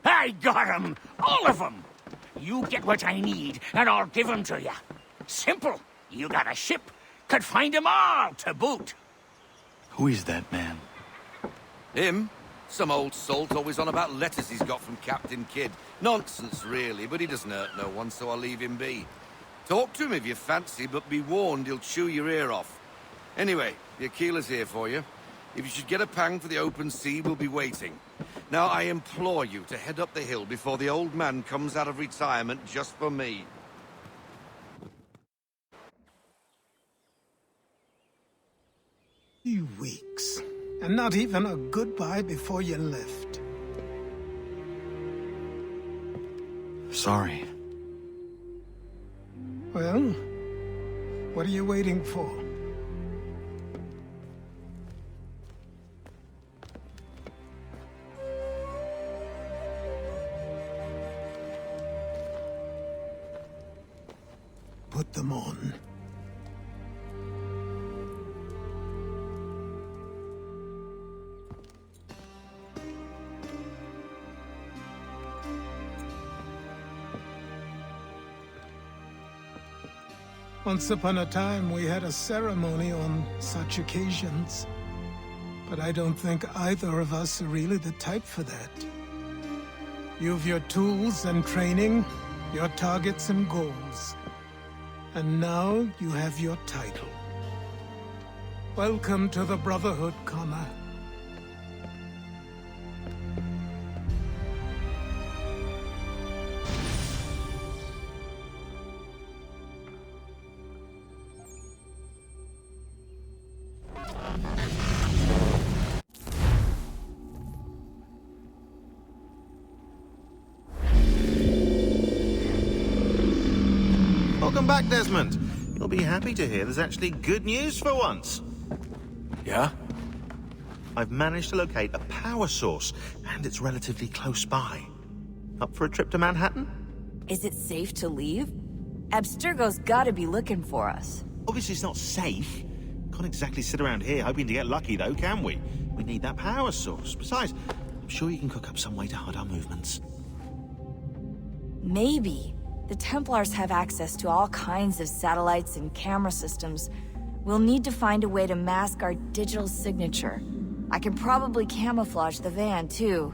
I got 'em! All of 'em! You get what I need, and I'll give 'em to you. Simple. You got a ship. Could find 'em all to boot. Who is that man? Him? Some old salt always on about letters he's got from Captain Kidd. Nonsense, really, but he doesn't hurt no one, so I'll leave him be. Talk to him if you fancy, but be warned he'll chew your ear off. Anyway, the Aquila's here for you. If you should get a pang for the open sea, we'll be waiting. Now, I implore you to head up the hill before the old man comes out of retirement just for me. Few weeks, and not even a goodbye before you left. Sorry. Well, what are you waiting for? Put them on. Once upon a time, we had a ceremony on such occasions. But I don't think either of us are really the type for that. You've your tools and training, your targets and goals. And now you have your title. Welcome to the Brotherhood, Connor. Welcome back, Desmond. You'll be happy to hear there's actually good news for once. Yeah? I've managed to locate a power source, and it's relatively close by. Up for a trip to Manhattan? Is it safe to leave? Abstergo's gotta be looking for us. Obviously it's not safe. Can't exactly sit around here hoping to get lucky, though, can we? We need that power source. Besides, I'm sure you can cook up some way to hide our movements. Maybe. The Templars have access to all kinds of satellites and camera systems. We'll need to find a way to mask our digital signature. I can probably camouflage the van, too.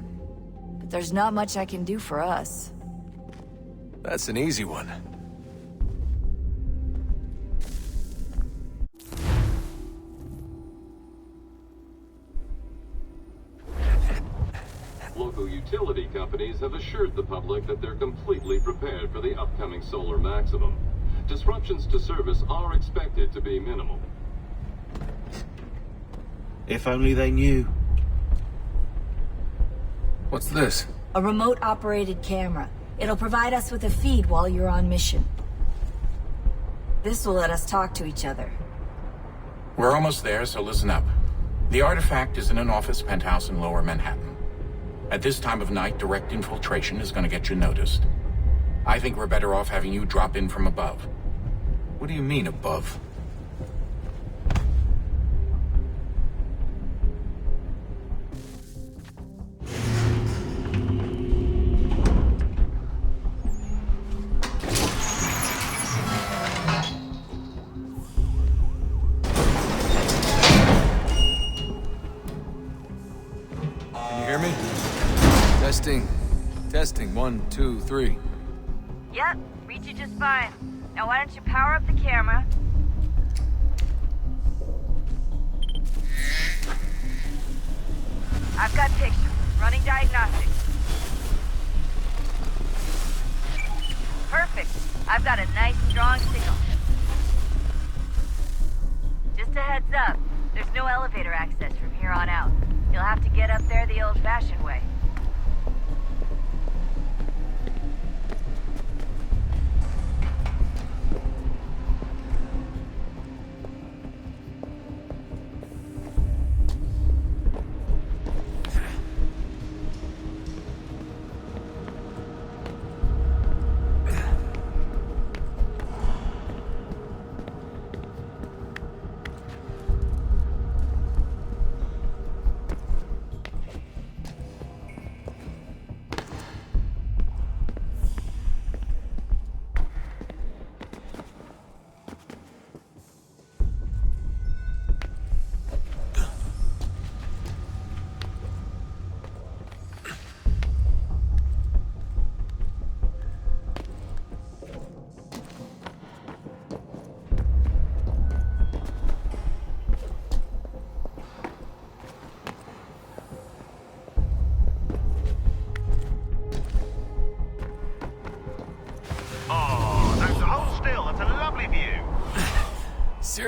But there's not much I can do for us. That's an easy one. Local utility companies have assured the public that they're completely prepared for the upcoming solar maximum. Disruptions to service are expected to be minimal. If only they knew. What's this? A remote-operated camera. It'll provide us with a feed while you're on mission. This will let us talk to each other. We're almost there, so listen up. The artifact is in an office penthouse in Lower Manhattan. At this time of night, direct infiltration is going to get you noticed. I think we're better off having you drop in from above. What do you mean, above? Can you hear me? Testing. Testing. 1, 2, 3. Yep, reach you just fine. Now why don't you power up the camera? I've got pictures. Running diagnostics. Perfect. I've got a nice, strong signal. Just a heads up. There's no elevator access from here on out. You'll have to get up there the old-fashioned way.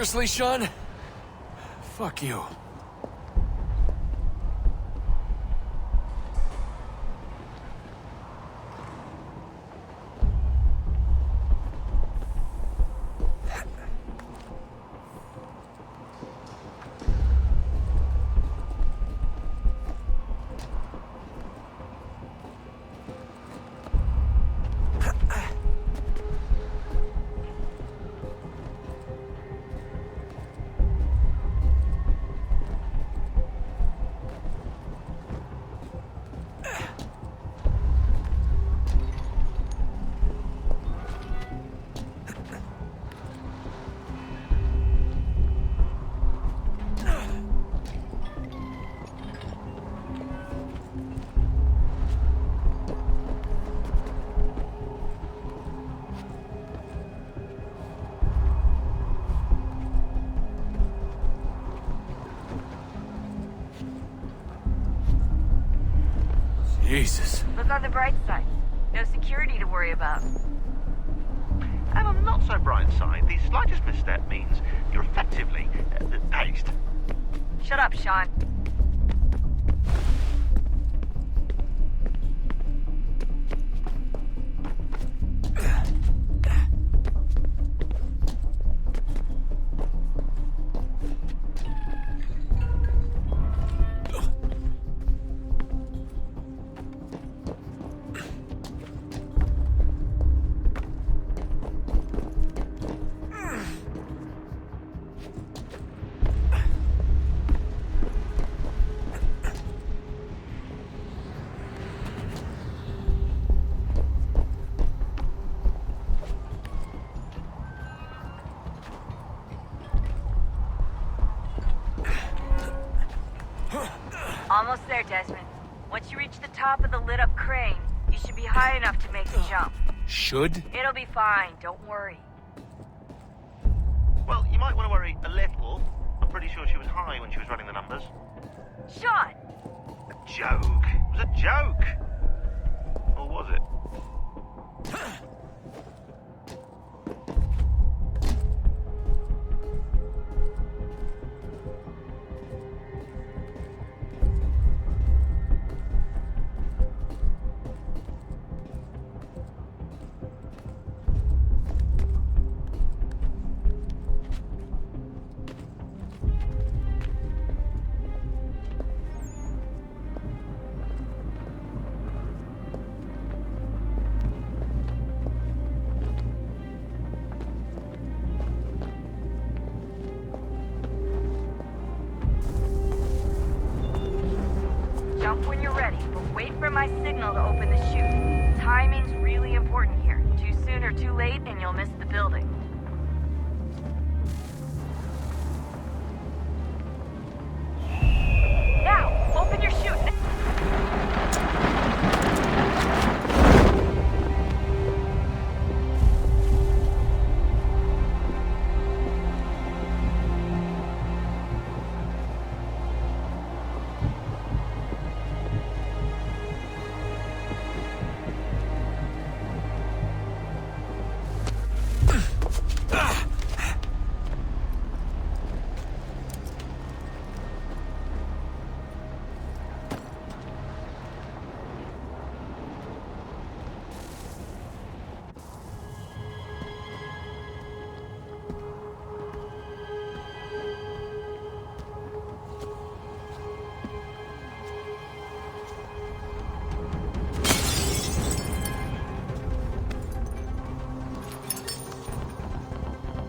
Seriously, Sean? Fuck you. Jesus. Look on the bright side. No security to worry about. And on the not so bright side, the slightest misstep means you're effectively hazed. Shut up, Sean. Almost there, Desmond. Once you reach the top of the lit-up crane, you should be high enough to make the jump. Should? It'll be fine, don't worry. Well, you might want to worry a little. I'm pretty sure she was high when she was running the numbers. Sean! A joke. It was a joke. Or was it? Jump when you're ready, but wait for my signal to open the chute. Timing's really important here. Too soon or too late, and you'll miss the building. Now, open your chute.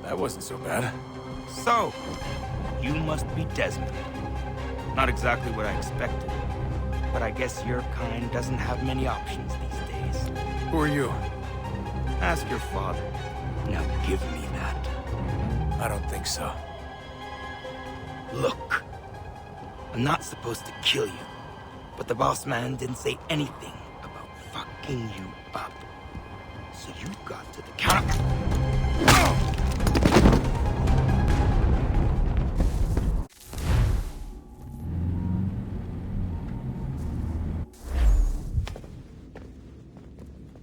That wasn't so bad. So, you must be Desmond. Not exactly what I expected, but I guess your kind doesn't have many options these days. Who are you? Ask your father. Now give me that. I don't think so. Look, I'm not supposed to kill you, but the boss man didn't say anything about fucking you up. So you got to the counter.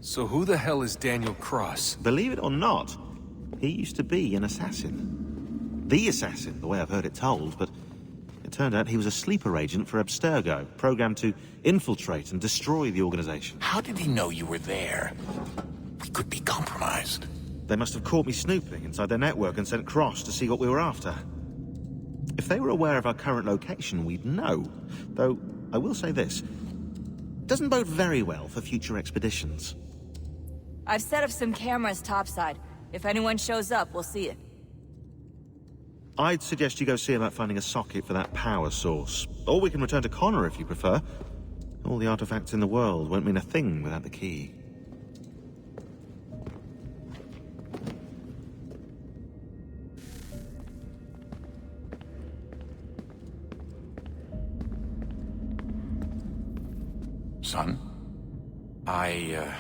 So who the hell is Daniel Cross? Believe it or not, he used to be an assassin. the assassin, the way I've heard it told, but it turned out he was a sleeper agent for Abstergo, programmed to infiltrate and destroy the organization. How did he know you were there? We could be compromised. They must have caught me snooping inside their network and sent Cross to see what we were after. If they were aware of our current location, we'd know. Though, I will say this. Doesn't bode very well for future expeditions. I've set up some cameras topside. If anyone shows up, we'll see it. I'd suggest you go see about finding a socket for that power source. Or we can return to Connor if you prefer. All the artifacts in the world won't mean a thing without the key. Son, I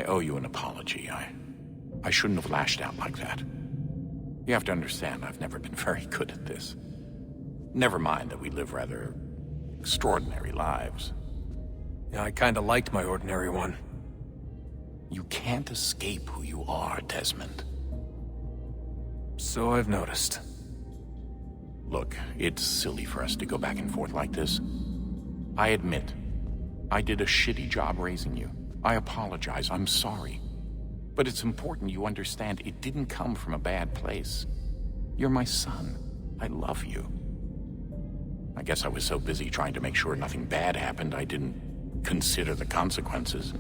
owe you an apology. I shouldn't have lashed out like that. You have to understand, I've never been very good at this. Never mind that we live rather extraordinary lives. Yeah, I kinda liked my ordinary one. You can't escape who you are, Desmond. So I've noticed. Look, it's silly for us to go back and forth like this. I admit, I did a shitty job raising you. I apologize, I'm sorry. But it's important you understand it didn't come from a bad place. You're my son. I love you. I guess I was so busy trying to make sure nothing bad happened, I didn't consider the consequences.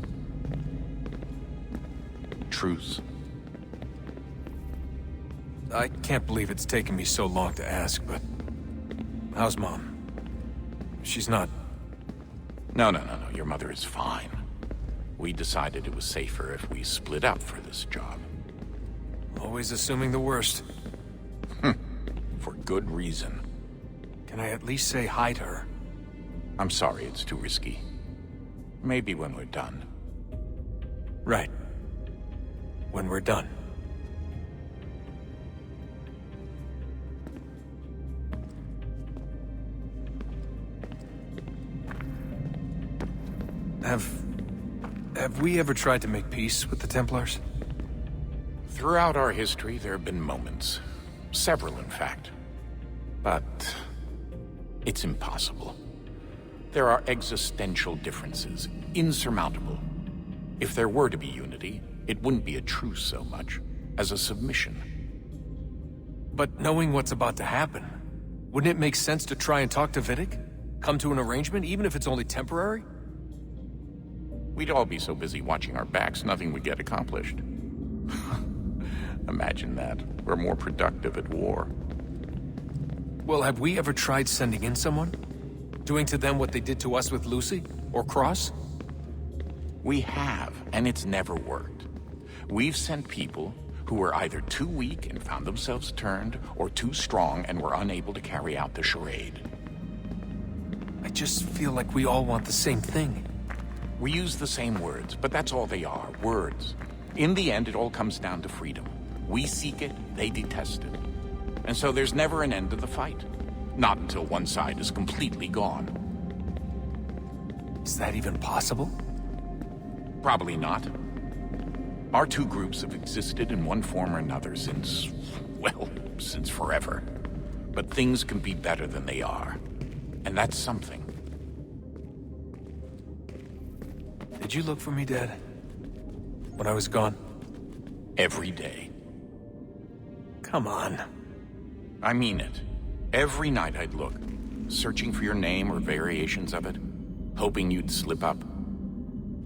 Truce. I can't believe it's taken me so long to ask, but... how's Mom? She's not... No, your mother is fine. We decided it was safer if we split up for this job. Always assuming the worst. For good reason. Can I at least say hi to her? I'm sorry, it's too risky. Maybe when we're done. Right. When we're done. Have we ever tried to make peace with the Templars? Throughout our history, there have been moments. Several, in fact. But... it's impossible. There are existential differences, insurmountable. If there were to be unity, it wouldn't be a truce so much as a submission. But knowing what's about to happen, wouldn't it make sense to try and talk to Vidic? Come to an arrangement, even if it's only temporary? We'd all be so busy watching our backs, nothing would get accomplished. Imagine that. We're more productive at war. Well, have we ever tried sending in someone? Doing to them what they did to us with Lucy? Or Cross? We have, and it's never worked. We've sent people who were either too weak and found themselves turned, or too strong and were unable to carry out the charade. I just feel like we all want the same thing. We use the same words, but that's all they are, words. In the end, it all comes down to freedom. We seek it, they detest it. And so there's never an end to the fight. Not until one side is completely gone. Is that even possible? Probably not. Our two groups have existed in one form or another since, well, since forever. But things can be better than they are. And that's something. Did you look for me, Dad? When I was gone? Every day. Come on. I mean it. Every night I'd look, searching for your name or variations of it, hoping you'd slip up.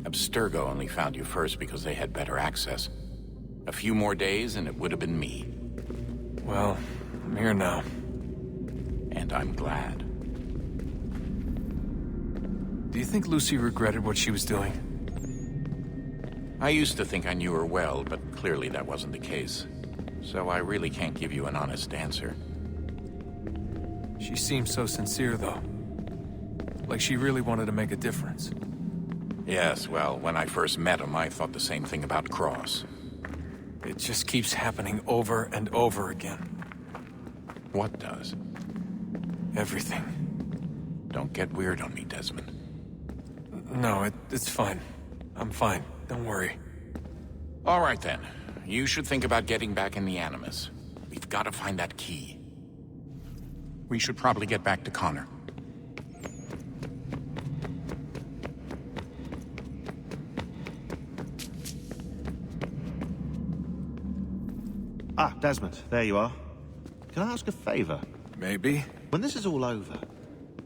Abstergo only found you first because they had better access. A few more days and it would have been me. Well, I'm here now. And I'm glad. Do you think Lucy regretted what she was doing? I used to think I knew her well, but clearly that wasn't the case. So I really can't give you an honest answer. She seemed so sincere, though. Like she really wanted to make a difference. Yes, well, when I first met him, I thought the same thing about Cross. It just keeps happening over and over again. What does? Everything. Don't get weird on me, Desmond. No, it's fine. I'm fine. Don't worry. All right, then. You should think about getting back in the Animus. We've gotta find that key. We should probably get back to Connor. Ah, Desmond, there you are. Can I ask a favor? Maybe. When this is all over,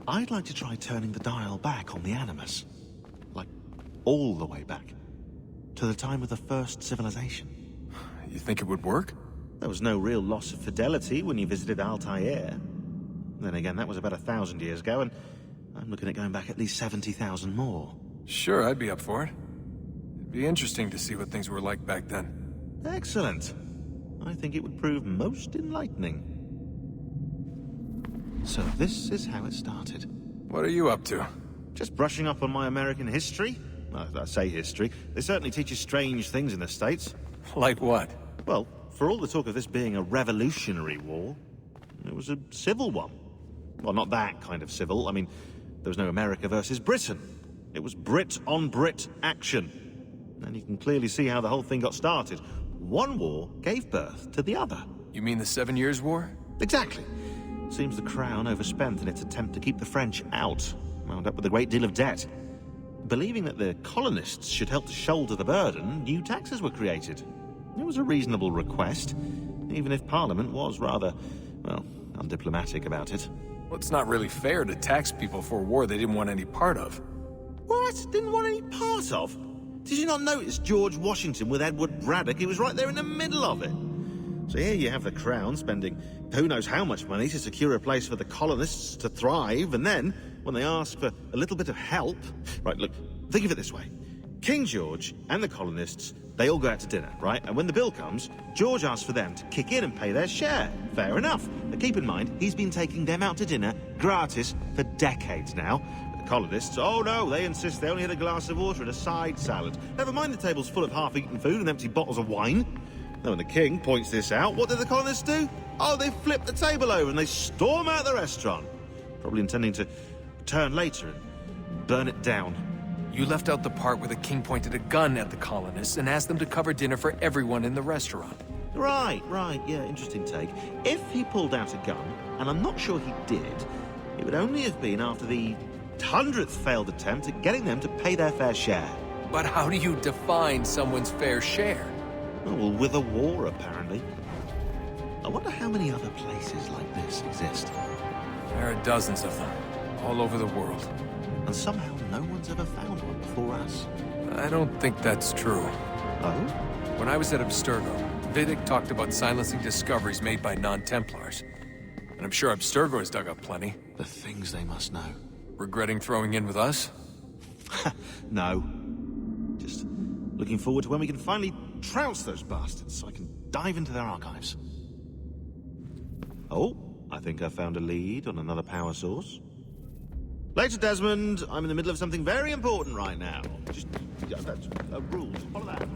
I'd like to try turning the dial back on the Animus. Like, all the way back. To the time of the first civilization. You think it would work? There was no real loss of fidelity when you visited Altair. Then again, that was about 1,000 years ago, and I'm looking at going back at least 70,000 more. Sure, I'd be up for it. It'd be interesting to see what things were like back then. Excellent. I think it would prove most enlightening. So this is how it started. What are you up to? Just brushing up on my American history. Well, I say history. They certainly teach you strange things in the States. Like what? Well, for all the talk of this being a revolutionary war, it was a civil one. Well, not that kind of civil. I mean, there was no America versus Britain. It was Brit on Brit action. And you can clearly see how the whole thing got started. One war gave birth to the other. You mean the 7 Years' War? Exactly. Seems the Crown overspent in its attempt to keep the French out. Wound up with a great deal of debt. Believing that the colonists should help to shoulder the burden, new taxes were created. It was a reasonable request, even if Parliament was rather, well, undiplomatic about it. Well, it's not really fair to tax people for a war they didn't want any part of. What? Didn't want any part of? Did you not notice George Washington with Edward Braddock? He was right there in the middle of it. So here you have the Crown spending who knows how much money to secure a place for the colonists to thrive, and then, when they ask for a little bit of help... Right, look, think of it this way. King George and the colonists, they all go out to dinner, right? And when the bill comes, George asks for them to kick in and pay their share. Fair enough. But keep in mind, he's been taking them out to dinner gratis for decades now. The colonists, oh no, they insist they only had a glass of water and a side salad. Never mind the table's full of half-eaten food and empty bottles of wine. Then when the king points this out, what do the colonists do? Oh, they flip the table over and they storm out the restaurant. Probably intending to return later and burn it down. You left out the part where the king pointed a gun at the colonists and asked them to cover dinner for everyone in the restaurant. Right, yeah, interesting take. If he pulled out a gun, and I'm not sure he did, it would only have been after the 100th failed attempt at getting them to pay their fair share. But how do you define someone's fair share? Oh, well, with a war, apparently. I wonder how many other places like this exist. There are dozens of them, all over the world. And somehow no one's ever found one before us. I don't think that's true. Oh? When I was at Abstergo, Vidic talked about silencing discoveries made by non-Templars. And I'm sure Abstergo has dug up plenty. The things they must know. Regretting throwing in with us? No. Just looking forward to when we can finally trounce those bastards so I can dive into their archives. Oh, I think I found a lead on another power source. Later, Desmond. I'm in the middle of something very important right now. Just, that's rules. Follow that.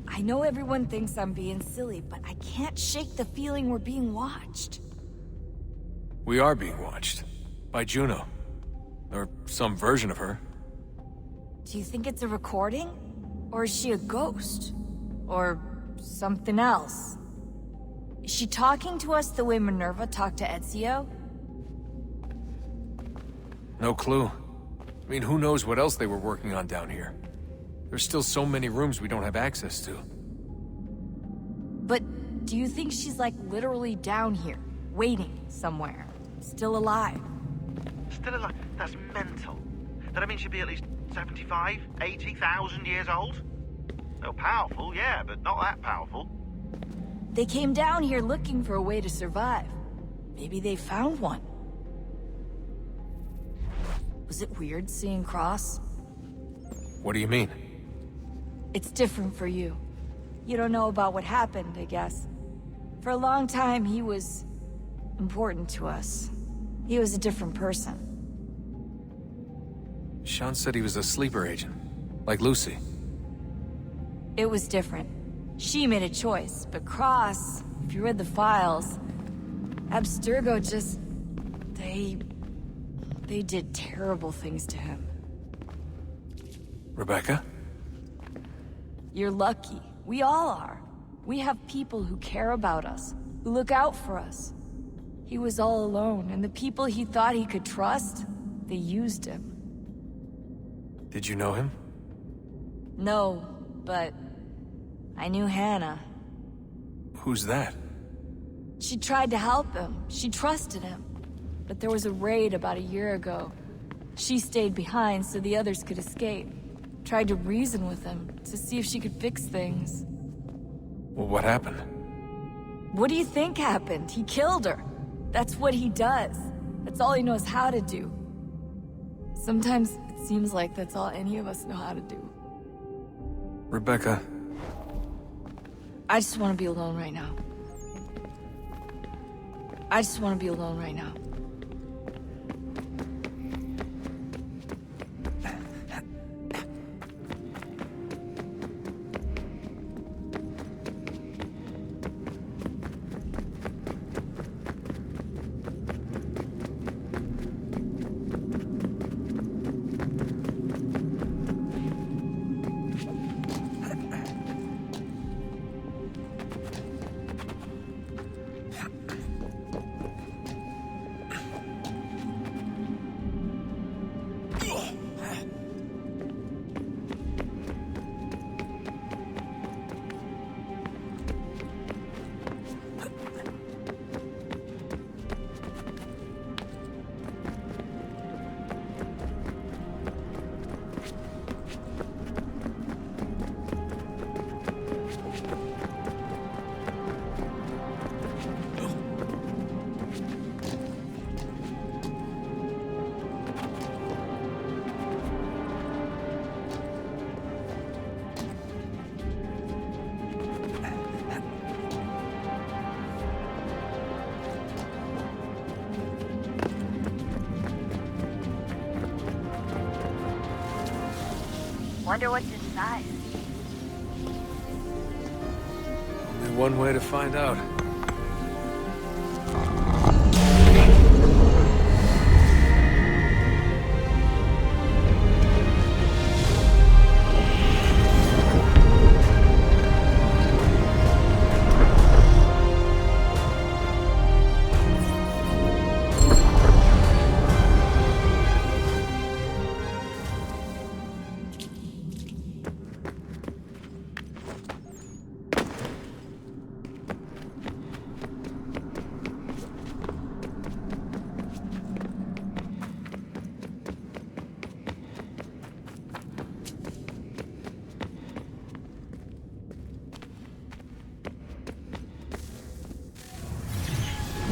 I know everyone thinks I'm being silly, but I can't shake the feeling we're being watched. We are being watched. By Juno. Or some version of her. Do you think it's a recording? Or is she a ghost? Or something else? Is she talking to us the way Minerva talked to Ezio? No clue. I mean, who knows what else they were working on down here? There's still so many rooms we don't have access to. But do you think she's like literally down here, waiting somewhere, still alive? Still alive? That's mental. That means she'd be at least 75, 80,000 years old? No, powerful, yeah, but not that powerful. They came down here looking for a way to survive. Maybe they found one. Was it weird seeing Cross? What do you mean? It's different for you. You don't know about what happened, I guess. For a long time, he was important to us. He was a different person. Sean said he was a sleeper agent. Like Lucy. It was different. She made a choice, but Cross, if you read the files, Abstergo just... They They did terrible things to him. Rebecca? You're lucky. We all are. We have people who care about us, who look out for us. He was all alone, and the people he thought he could trust, they used him. Did you know him? No, but I knew Hannah. Who's that? She tried to help him. She trusted him. But there was a raid about a year ago. She stayed behind so the others could escape. Tried to reason with him, to see if she could fix things. Well, what happened? What do you think happened? He killed her. That's what he does. That's all he knows how to do. Sometimes it seems like that's all any of us know how to do. Rebecca. I just want to be alone right now. I just want to be alone right now. Wonder what's inside. Only one way to find out.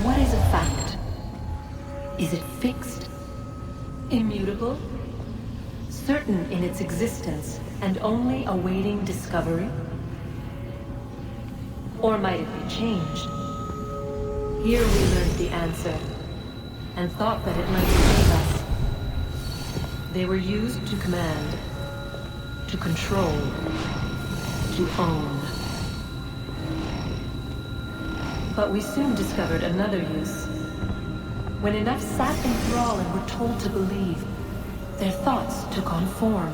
What is a fact? Is it fixed? Immutable? Certain in its existence and only awaiting discovery? Or might it be changed? Here we learned the answer, and thought that it might save us. They were used to command, to control, to own. But we soon discovered another use. When enough sat in thrall and were told to believe, their thoughts took on form.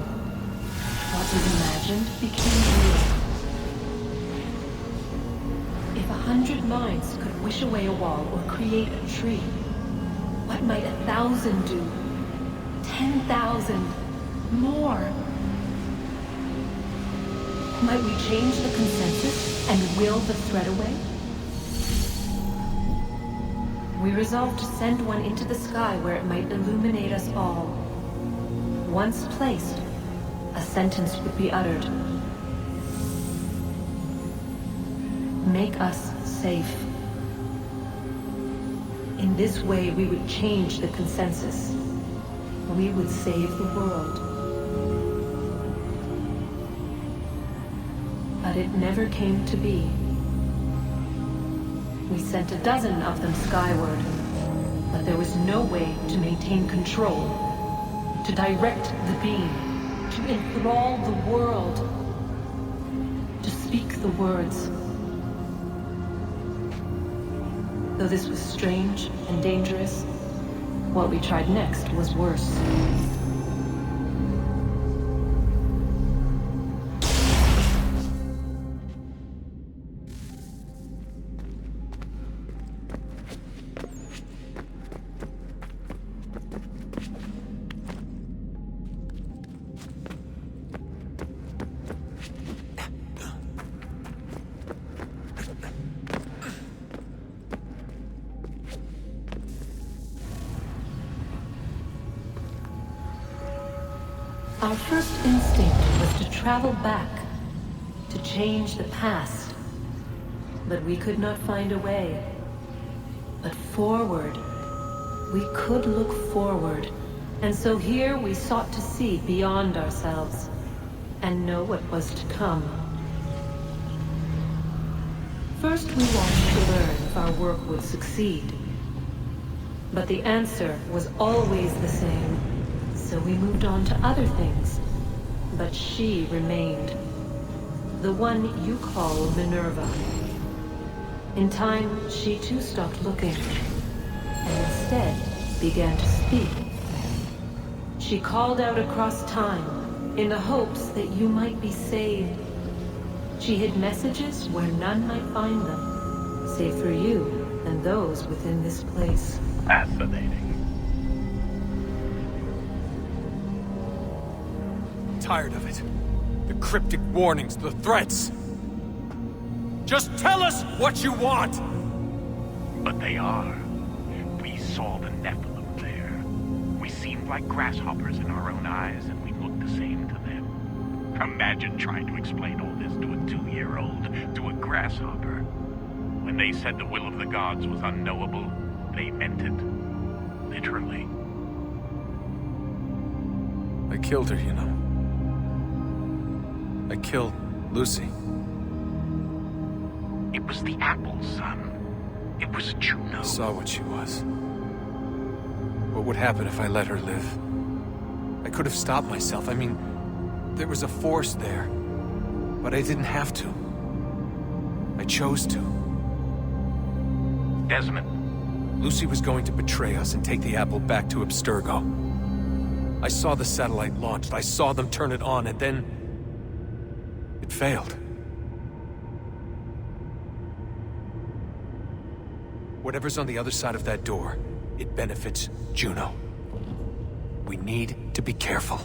What was imagined became real. If 100 minds could wish away a wall or create a tree, what might 1,000 do? 10,000? More? Might we change the consensus and will the threat away? We resolved to send one into the sky where it might illuminate us all. Once placed, a sentence would be uttered. Make us safe. In this way, we would change the consensus. We would save the world. But it never came to be. We sent a dozen of them skyward, but there was no way to maintain control, to direct the beam, to enthrall the world, to speak the words. Though this was strange and dangerous, What we tried next was worse. Our first instinct was to travel back, to change the past. But we could not find a way. But forward, we could look forward. And so here we sought to see beyond ourselves, and know what was to come. First we wanted to learn if our work would succeed. But the answer was always the same. So we moved on to other things. But she remained. The one you call Minerva. In time, she too stopped looking, and instead began to speak. She called out across time, in the hopes that you might be saved. She hid messages where none might find them, save for you and those within this place. Fascinating. Tired of it. The cryptic warnings, the threats. Just tell us what you want! But they are. We saw the Nephilim there. We seemed like grasshoppers in our own eyes, and we looked the same to them. Imagine trying to explain all this to a 2-year-old, to a grasshopper. When they said the will of the gods was unknowable, they meant it. Literally. I killed her, you know. I killed Lucy. It was the apple, son. It was Juno. I saw what she was. What would happen if I let her live? I could have stopped myself. I mean, there was a force there. But I didn't have to. I chose to. Desmond. Lucy was going to betray us and take the apple back to Abstergo. I saw the satellite launched. I saw them turn it on, and then it failed. Whatever's on the other side of that door, it benefits Juno. We need to be careful.